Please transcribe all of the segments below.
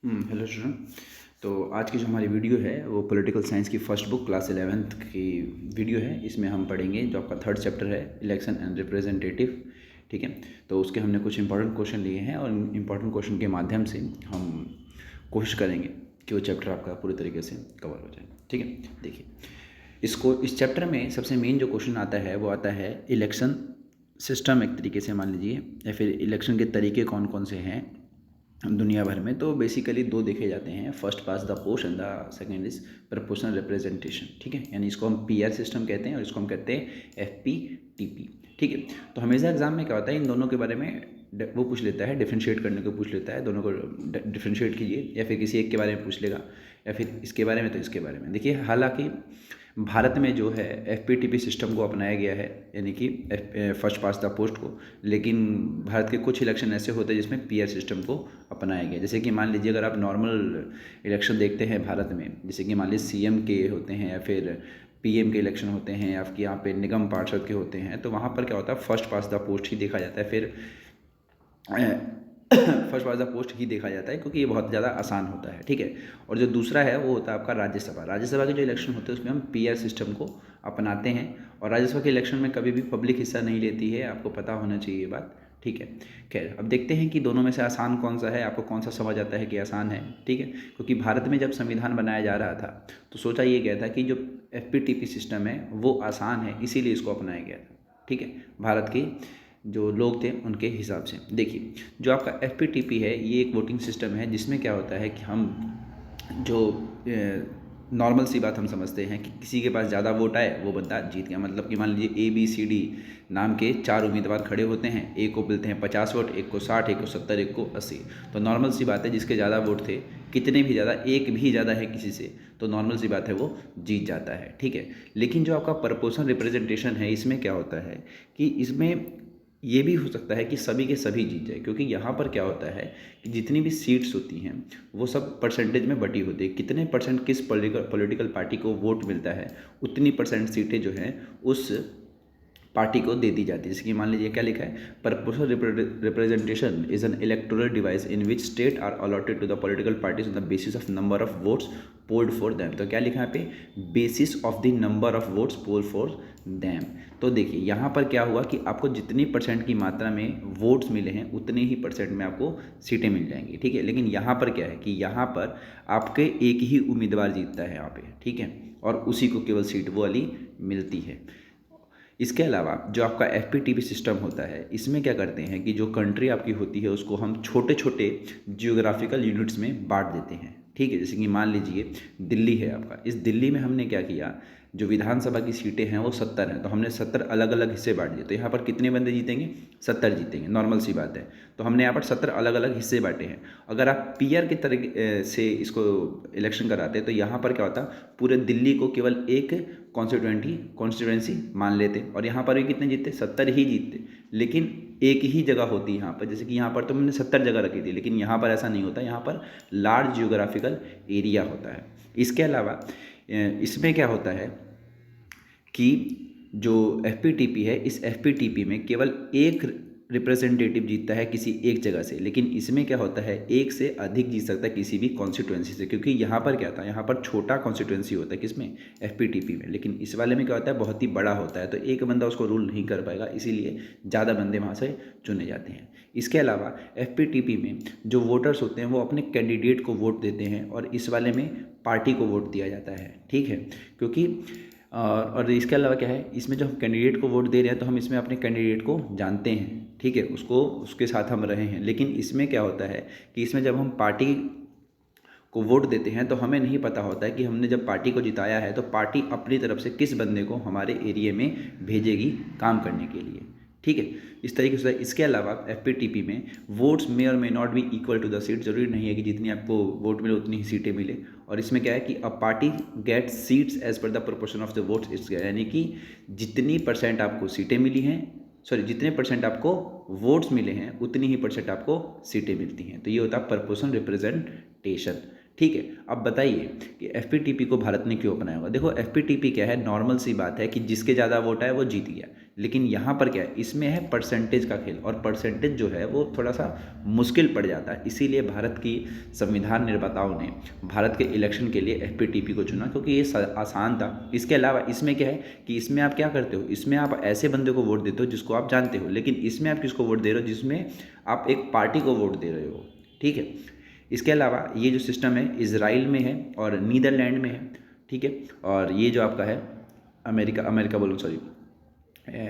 Hello student. तो आज की जो हमारी वीडियो है वो पॉलिटिकल साइंस की फर्स्ट बुक क्लास 11th की वीडियो है। इसमें हम पढ़ेंगे जो आपका थर्ड चैप्टर है इलेक्शन एंड रिप्रेजेंटेटिव। ठीक है, तो उसके हमने कुछ इंपॉर्टेंट क्वेश्चन लिए हैं और इंपॉर्टेंट क्वेश्चन के माध्यम से हम कोशिश करेंगे कि वो चैप्टर आपका पूरी तरीके से कवर हो जाए। ठीक है, देखिए इस चैप्टर में सबसे मेन जो क्वेश्चन आता है वो आता है इलेक्शन सिस्टम, एक तरीके से मान लीजिए, या फिर इलेक्शन के तरीके कौन कौन से हैं दुनिया भर में। तो बेसिकली दो देखे जाते हैं, first pass the post and the second is proportional representation. ठीक है, यानी इसको हम पीआर सिस्टम कहते हैं और इसको हम कहते हैं एफपीटीपी। ठीक है, तो हमेशा एग्जाम में क्या होता है, इन दोनों के बारे में वो पूछ लेता है, डिफ्रेंशिएट करने को पूछ लेता है, दोनों को डिफ्रेंशिएट कीजिए, या फिर किसी एक के बारे में पूछ लेगा, या फिर इसके बारे में तो इसके बारे में। देखिए, हालांकि भारत में जो है एफपीटीपी सिस्टम को अपनाया गया है, यानी कि फर्स्ट पास द पोस्ट को, लेकिन भारत के कुछ इलेक्शन ऐसे होते हैं जिसमें पीआर सिस्टम को अपनाया गया। जैसे कि मान लीजिए अगर आप नॉर्मल इलेक्शन देखते हैं भारत में, जैसे कि मान लीजिए सीएम के होते हैं या फिर पीएम के इलेक्शन होते हैं, या आपके यहाँ पे निगम पार्षद के होते हैं, तो वहाँ पर क्या होता है, फर्स्ट पास द पोस्ट ही देखा जाता है। फिर फर्स्ट पास द पोस्ट ही देखा जाता है क्योंकि ये बहुत ज़्यादा आसान होता है। ठीक है, और जो दूसरा है वो होता है आपका राज्यसभा। राज्यसभा के जो इलेक्शन होते हैं उसमें हम पीआर सिस्टम को अपनाते हैं, और राज्यसभा के इलेक्शन में कभी भी पब्लिक हिस्सा नहीं लेती है, आपको पता होना चाहिए ये बात। ठीक है, खैर अब देखते हैं कि दोनों में से आसान कौन सा है, आपको कौन सा समझ आता है कि आसान है। ठीक है, क्योंकि भारत में जब संविधान बनाया जा रहा था तो सोचा ये गया था कि जो एफपीटीपी सिस्टम है वो आसान है, इसीलिए इसको अपनाया गया था। ठीक है, भारत की जो लोग थे उनके हिसाब से। देखिए, जो आपका एफपीटीपी है ये एक वोटिंग सिस्टम है जिसमें क्या होता है कि हम जो नॉर्मल सी बात हम समझते हैं कि किसी के पास ज़्यादा वोट आए वो बंदा जीत गया। मतलब कि मान लीजिए ABCD नाम के 4 उम्मीदवार खड़े होते हैं, एक को मिलते हैं 50 वोट, एक को 60, एक को 70, एक को 80। तो नॉर्मल सी बात है, जिसके ज़्यादा वोट थे, कितने भी ज़्यादा, एक भी ज़्यादा है किसी से, तो नॉर्मल सी बात है वो जीत जाता है। ठीक है, लेकिन जो आपका प्रोपोर्शनल रिप्रेजेंटेशन है इसमें क्या होता है कि इसमें ये भी हो सकता है कि सभी के सभी जीत जाए, क्योंकि यहाँ पर क्या होता है कि जितनी भी सीट्स होती हैं वो सब परसेंटेज में बटी होती है। कितने परसेंट किस पॉलिटिकल पार्टी को वोट मिलता है, उतनी परसेंट सीटें जो हैं उस पार्टी को दे दी जाती है। जैसे कि मान लीजिए क्या लिखा है, proportional representation is an electoral device in which state are allotted to the political parties on the basis of number of votes polled for them. तो क्या लिखा है यहाँ पे, basis of the number of votes polled for them. तो देखिए यहाँ पर क्या हुआ कि आपको जितनी परसेंट की मात्रा में वोट्स मिले हैं उतने ही परसेंट में आपको सीटें मिल जाएंगी। ठीक है, लेकिन यहाँ पर क्या है कि यहाँ पर आपके एक ही उम्मीदवार जीतता है यहाँ पे। ठीक है, और उसी को केवल सीट वो वाली मिलती है। इसके अलावा जो आपका एफपीटीपी सिस्टम होता है इसमें क्या करते हैं कि जो कंट्री आपकी होती है उसको हम छोटे छोटे जियोग्राफिकल यूनिट्स में बांट देते हैं। ठीक है, जैसे कि मान लीजिए दिल्ली है आपका, इस दिल्ली में हमने क्या किया, जो विधानसभा की सीटें हैं वो 70 हैं, तो हमने 70 अलग अलग हिस्से बांट दिए। तो यहाँ पर कितने बंदे जीतेंगे, 70 जीतेंगे, नॉर्मल सी बात है। तो हमने यहाँ पर 70 अलग अलग हिस्से बांटे हैं। अगर आप पीआर के तरह से इसको इलेक्शन कराते हैं तो यहाँ पर क्या होता, पूरे दिल्ली को केवल एक कॉन्स्टिट्यूएंसी मान लेते, और यहाँ पर भी कितने जीतते, 70 ही जीतते। लेकिन एक ही जगह होती है यहाँ पर, जैसे कि यहाँ पर तो मैंने 70 जगह रखी थी, लेकिन यहाँ पर ऐसा नहीं होता, यहाँ पर लार्ज जियोग्राफिकल एरिया होता है। इसके अलावा इसमें क्या होता है कि जो एफपीटीपी है, इस एफपीटीपी में केवल एक रिप्रेजेंटेटिव जीतता है किसी एक जगह से, लेकिन इसमें क्या होता है एक से अधिक जीत सकता है किसी भी कॉन्स्टिट्यूएंसी से। क्योंकि यहाँ पर क्या था, यहाँ पर छोटा कॉन्स्टिट्यूएंसी होता है किसमें, एफपीटीपी में, लेकिन इस वाले में क्या होता है बहुत ही बड़ा होता है, तो एक बंदा उसको रूल नहीं कर पाएगा, इसीलिए ज़्यादा बंदे वहाँ से चुने जाते हैं। इसके अलावा एफपीटीपी में जो वोटर्स होते हैं वो अपने कैंडिडेट को वोट देते हैं, और इस वाले में पार्टी को वोट दिया जाता है। ठीक है, क्योंकि और इसके अलावा क्या है, इसमें जो हम कैंडिडेट को वोट दे रहे हैं तो हम इसमें अपने कैंडिडेट को जानते हैं। ठीक है, उसको उसके साथ हम रहे हैं। लेकिन इसमें क्या होता है कि इसमें जब हम पार्टी को वोट देते हैं तो हमें नहीं पता होता है कि हमने जब पार्टी को जिताया है तो पार्टी अपनी तरफ से किस बंदे को हमारे एरिया में भेजेगी काम करने के लिए। ठीक है, इस तरीके से। इसके अलावा एफपीटीपी में वोट्स मे और may not be equal to the seat, जरूरी नहीं है कि जितनी आपको वोट मिले उतनी ही सीटें मिले। और इसमें क्या है कि a party get seats as per the proportion of the votes its, यानी कि जितनी परसेंट आपको सीटें मिली हैं, जितने परसेंट आपको वोट्स मिले हैं उतनी ही परसेंट आपको सीटें मिलती हैं। तो ये होता है प्रोपोर्शनल रिप्रेजेंटेशन। ठीक है। अब बताइए कि एफपीटीपी को भारत ने क्यों अपनाया होगा। देखो एफपीटीपी क्या है, नॉर्मल सी बात है कि जिसके ज़्यादा वोट आए वो जीत गया, लेकिन यहाँ पर क्या है, इसमें है परसेंटेज का खेल, और परसेंटेज जो है वो थोड़ा सा मुश्किल पड़ जाता है। इसीलिए भारत की संविधान निर्माताओं ने भारत के इलेक्शन के लिए एफपीटीपी को चुना, क्योंकि ये आसान था। इसके अलावा इसमें क्या है कि इसमें आप क्या करते हो, इसमें आप ऐसे बंदे को वोट देते हो जिसको आप जानते हो, लेकिन इसमें आप किसको वोट दे रहे हो, जिसमें आप एक पार्टी को वोट दे रहे हो, ठीक है। इसके अलावा ये जो सिस्टम है इज़राइल में है और नीदरलैंड में है, ठीक है। और ये जो आपका है अमेरिका बोलूँ सॉरी,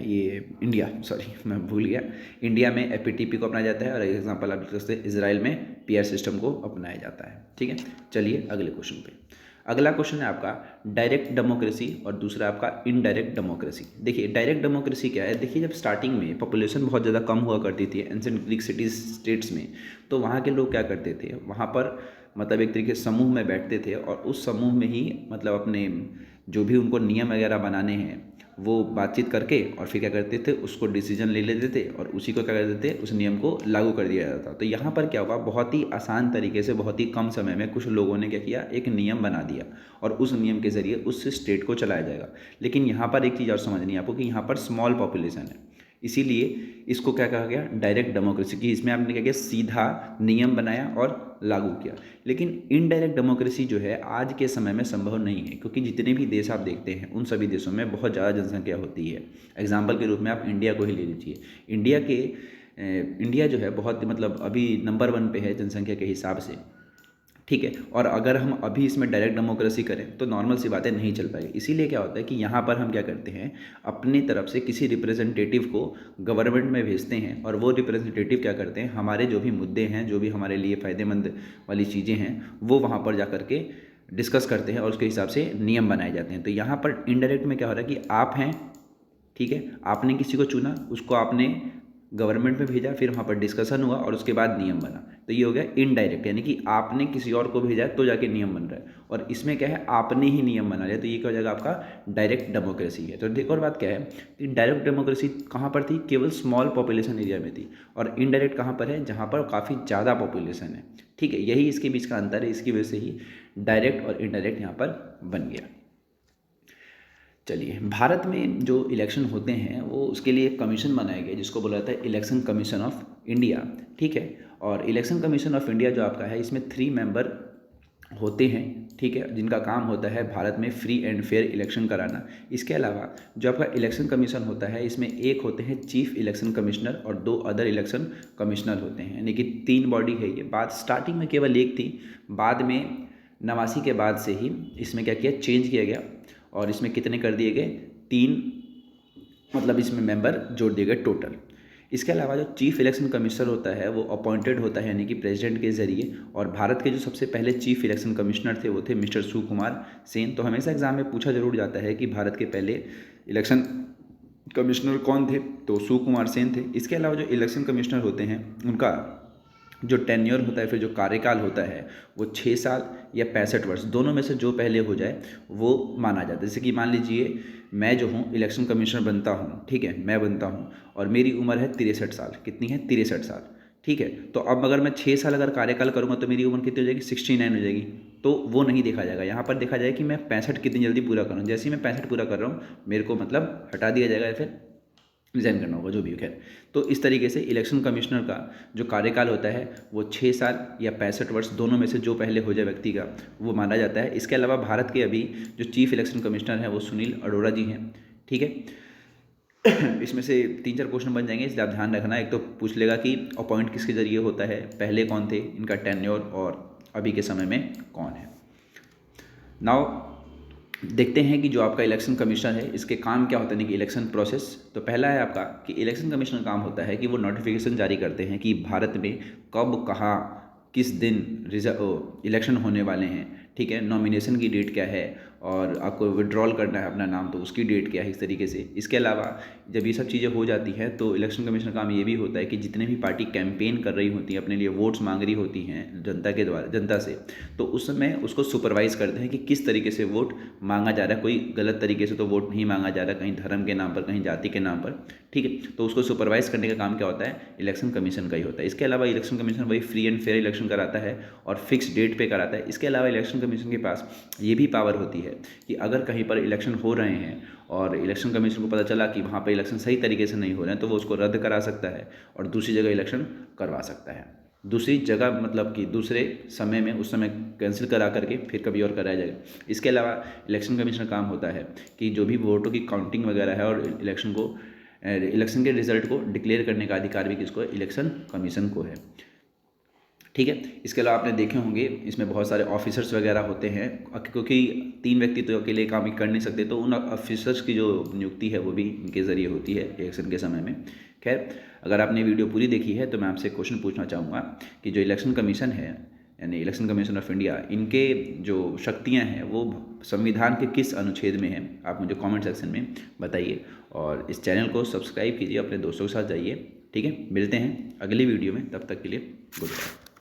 ये इंडिया, सॉरी मैं भूल गया, इंडिया में एफपीटीपी को अपनाया जाता है, और एग्जांपल आप देख सकते हैं इजराइल में पीआर सिस्टम को अपनाया जाता है, ठीक है। चलिए अगले क्वेश्चन पे। अगला क्वेश्चन है आपका डायरेक्ट डेमोक्रेसी और दूसरा आपका इनडायरेक्ट डेमोक्रेसी। देखिए डायरेक्ट डेमोक्रेसी क्या है, देखिए जब स्टार्टिंग में पॉपुलेशन बहुत ज़्यादा कम हुआ करती थी एंशिएंट ग्रीक सिटीज स्टेट्स में, तो वहाँ के लोग क्या करते थे, वहाँ पर मतलब एक तरीके से समूह में बैठते थे, और उस समूह में ही मतलब अपने जो भी उनको नियम वगैरह बनाने हैं वो बातचीत करके, और फिर क्या करते थे, उसको डिसीजन ले लेते थे, और उसी को क्या करते थे, उस नियम को लागू कर दिया जाता था। तो यहाँ पर क्या हुआ, बहुत ही आसान तरीके से बहुत ही कम समय में कुछ लोगों ने क्या किया, एक नियम बना दिया, और उस नियम के ज़रिए उस स्टेट को चलाया जाएगा। लेकिन यहाँ पर एक चीज़ और समझनी है आपको कि यहाँ पर स्मॉल पॉपुलेशन है, इसीलिए इसको क्या कहा गया, डायरेक्ट डेमोक्रेसी की। इसमें आपने क्या किया, सीधा नियम बनाया और लागू किया। लेकिन इनडायरेक्ट डेमोक्रेसी जो है आज के समय में संभव नहीं है, क्योंकि जितने भी देश आप देखते हैं उन सभी देशों में बहुत ज़्यादा जनसंख्या होती है। एग्जाम्पल के रूप में आप इंडिया को ही ले लीजिए। इंडिया जो है बहुत मतलब अभी नंबर 1 पे है जनसंख्या के हिसाब से, ठीक है। और अगर हम अभी इसमें डायरेक्ट डेमोक्रेसी करें तो नॉर्मल सी बातें नहीं चल पाएगी। इसीलिए क्या होता है कि यहाँ पर हम क्या करते हैं, अपनी तरफ से किसी रिप्रेजेंटेटिव को गवर्नमेंट में भेजते हैं, और वो रिप्रेजेंटेटिव क्या करते हैं, हमारे जो भी मुद्दे हैं, जो भी हमारे लिए फ़ायदेमंद वाली चीज़ें हैं, वो वहाँ पर जा कर के डिस्कस करते हैं, और उसके हिसाब से नियम बनाए जाते हैं। तो यहाँ पर इनडायरेक्ट में क्या हो रहा है कि आप हैं, ठीक है, आपने किसी को चुना, उसको आपने गवर्नमेंट में भेजा, फिर वहाँ पर डिस्कशन हुआ और उसके बाद नियम बना। तो ये हो गया इनडायरेक्ट, यानी कि आपने किसी और को भेजा तो जाके नियम बन रहा है, और इसमें क्या है, आपने ही नियम बना लिया। तो ये क्या हो जाएगा, आपका डायरेक्ट डेमोक्रेसी है। तो एक और बात क्या है कि डायरेक्ट डेमोक्रेसी कहाँ पर थी, केवल स्मॉल पॉपुलेशन एरिया में थी, और इनडायरेक्ट कहाँ पर है, जहाँ पर काफ़ी ज़्यादा पॉपुलेशन है, ठीक है। यही इसके बीच का अंतर है, इसकी वजह से ही डायरेक्ट और इनडायरेक्ट यहाँ पर बन गया। चलिए, भारत में जो इलेक्शन होते हैं वो उसके लिए एक कमीशन बनाया गया जिसको बोला जाता है इलेक्शन कमीशन ऑफ इंडिया, ठीक है। और इलेक्शन कमीशन ऑफ इंडिया जो आपका है, इसमें 3 मेंबर होते हैं, ठीक है, जिनका काम होता है भारत में फ्री एंड फेयर इलेक्शन कराना। इसके अलावा जो आपका इलेक्शन कमीशन होता है, इसमें एक होते हैं चीफ इलेक्शन कमिश्नर और 2 अदर इलेक्शन कमिश्नर होते हैं, यानी कि 3 बॉडी है ये। बात स्टार्टिंग में केवल एक थी, बाद में 89 के बाद से ही इसमें क्या किया, चेंज किया गया, और इसमें कितने कर दिए गए, 3 मतलब इसमें मेंबर जोड़ दिए गए टोटल। इसके अलावा जो चीफ इलेक्शन कमिश्नर होता है वो अपॉइंटेड होता है, यानी कि प्रेसिडेंट के ज़रिए। और भारत के जो सबसे पहले चीफ इलेक्शन कमिश्नर थे वो थे मिस्टर सुकुमार सेन। तो हमेशा एग्जाम में पूछा जरूर जाता है कि भारत के पहले इलेक्शन कमिश्नर कौन थे, तो सुकुमार सेन थे। इसके अलावा जो इलेक्शन कमिश्नर होते हैं उनका जो टेन्योर होता है, फिर जो कार्यकाल होता है, वो 6 साल या 65 वर्ष, दोनों में से जो पहले हो जाए वो माना जाता है। जैसे कि मान लीजिए मैं जो हूँ इलेक्शन कमिश्नर बनता हूँ, ठीक है, मैं बनता हूँ और मेरी उम्र है 63 साल। कितनी है, 63 साल, ठीक है। तो अब अगर मैं 6 साल अगर कार्यकाल करूँगा तो मेरी उम्र कितनी हो जाएगी, 69 हो जाएगी। तो वो नहीं देखा जाएगा, यहाँ पर देखा जाएगा कि मैं 65 कितनी जल्दी पूरा करूँ। जैसे ही मैं 65 पूरा कर रहा हूँ मेरे को मतलब हटा दिया जाएगा या फिर रिज़ाइन करना होगा, जो भी खैर। तो इस तरीके से इलेक्शन कमिश्नर का जो कार्यकाल होता है वो 6 साल या 65 वर्ष, दोनों में से जो पहले हो जाए व्यक्ति का, वो माना जाता है। इसके अलावा भारत के अभी जो चीफ इलेक्शन कमिश्नर हैं वो सुनील अरोड़ा जी हैं, ठीक है। इसमें से 3-4 क्वेश्चन बन जाएंगे, इसलिए आप ध्यान रखना। एक तो पूछ लेगा कि अपॉइंट किसके ज़रिए होता है, पहले कौन थे, इनका टेन्योर, और अभी के समय में कौन है। नाउ देखते हैं कि जो आपका इलेक्शन कमिश्नर है इसके काम क्या होता है, कि इलेक्शन प्रोसेस। तो पहला है आपका कि इलेक्शन कमिश्नर का काम होता है कि वो नोटिफिकेशन जारी करते हैं कि भारत में कब, कहाँ, किस दिन इलेक्शन होने वाले हैं, ठीक है, नॉमिनेशन की डेट क्या है, और आपको विड्रॉल करना है अपना नाम, तो उसकी डेट क्या है, इस तरीके से। इसके अलावा जब ये सब चीज़ें हो जाती हैं तो इलेक्शन कमीशन का काम ये भी होता है कि जितने भी पार्टी कैंपेन कर रही होती हैं, अपने लिए वोट्स मांग रही होती हैं जनता के द्वारा, जनता से, तो उस समय उसको सुपरवाइज़ करते हैं कि किस तरीके से वोट मांगा जा रहा है। कोई गलत तरीके से तो वोट नहीं मांगा जा रहा, कहीं धर्म के नाम पर, कहीं जाति के नाम पर, ठीक है। तो उसको सुपरवाइज़ करने का काम क्या होता है, इलेक्शन कमीशन का ही होता है। इसके अलावा इलेक्शन कमीशन वही फ्री एंड फेयर इलेक्शन कराता है और फिक्स डेट पे कराता है। इसके अलावा इलेक्शन कमीशन के पास ये भी पावर होती है कि अगर कहीं पर इलेक्शन हो रहे हैं और इलेक्शन कमीशन को पता चला कि वहाँ पर इलेक्शन सही तरीके से नहीं हो रहे हैं, तो वो उसको रद्द करा सकता है और दूसरी जगह इलेक्शन करवा सकता है। दूसरी जगह मतलब कि दूसरे समय में, उस समय कैंसिल करा करके फिर कभी और कराया जाएगा। इसके अलावा इलेक्शन कमीशन का काम होता है कि जो भी वोटों की काउंटिंग वगैरह है और इलेक्शन के रिजल्ट को डिक्लेयर करने का अधिकार भी किसको है, इलेक्शन कमीशन को है, ठीक है। इसके अलावा आपने देखे होंगे इसमें बहुत सारे ऑफिसर्स वगैरह होते हैं, क्योंकि 3 व्यक्ति तो अकेले काम कर नहीं सकते, तो उन ऑफिसर्स की जो नियुक्ति है वो भी इनके ज़रिए होती है इलेक्शन के समय में। खैर, अगर आपने वीडियो पूरी देखी है तो मैं आपसे क्वेश्चन पूछना चाहूँगा कि जो इलेक्शन कमीशन है, यानी इलेक्शन कमीशन ऑफ इंडिया, इनके जो शक्तियाँ हैं वो संविधान के किस अनुच्छेद में हैं, आप मुझे कमेंट सेक्शन में बताइए। और इस चैनल को सब्सक्राइब कीजिए, अपने दोस्तों के साथ जाइए, ठीक है। मिलते हैं अगली वीडियो में, तब तक के लिए गुड बाय।